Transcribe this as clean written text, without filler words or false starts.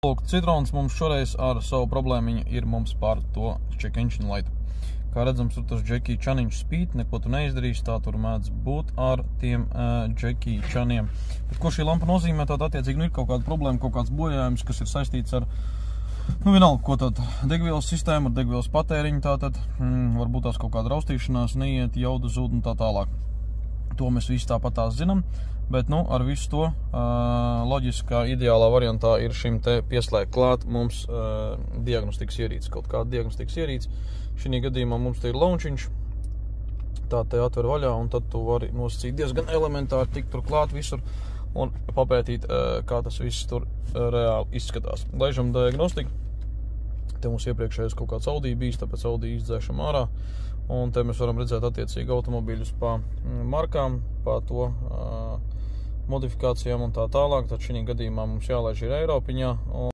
Lūk, Citrons mums šoreiz ar savu problēmiņu ir mums par to check engine light. Kā redzams, tur tas Jackie Chaniņš spīd, neko tu neizdarīsi, tā tur mēdz būt ar tiem Jackie Chaniem. Bet ko šī lampa nozīmē, tad attiecīgi ir kaut kāda problēma, kaut kāds bojājums, kas ir saistīts ar, vienalga, ko tad degvielas sistēma, ar degvielas patēriņu tātad, varbūt tās kaut kāda raustīšanās, neiet, jauda zūd un tā tālāk. To mēs visi tāpat tās zinām, bet, ar visu to loģiskā, ideālā variantā ir šim te pieslēgt klāt mums diagnostikas ierīces, kaut kāda diagnostikas ierīce. Šī gadījumā mums te ir launčiņš, tā te atver vaļā, un tad tu vari nosacīt diezgan elementāri tikt tur klāt visur un papētīt, kā tas viss tur reāli izskatās. Laižam diagnostiku. Te mums iepriekšējais kaut kāds Audi bijis, tāpēc Audi izdzēšam ārā. Un te mēs varam redzēt attiecīgi automobīļus pa markām, pa to modifikācijām un tā tālāk. Tad šī gadījumā mums jālaiž ir Eiropiņā.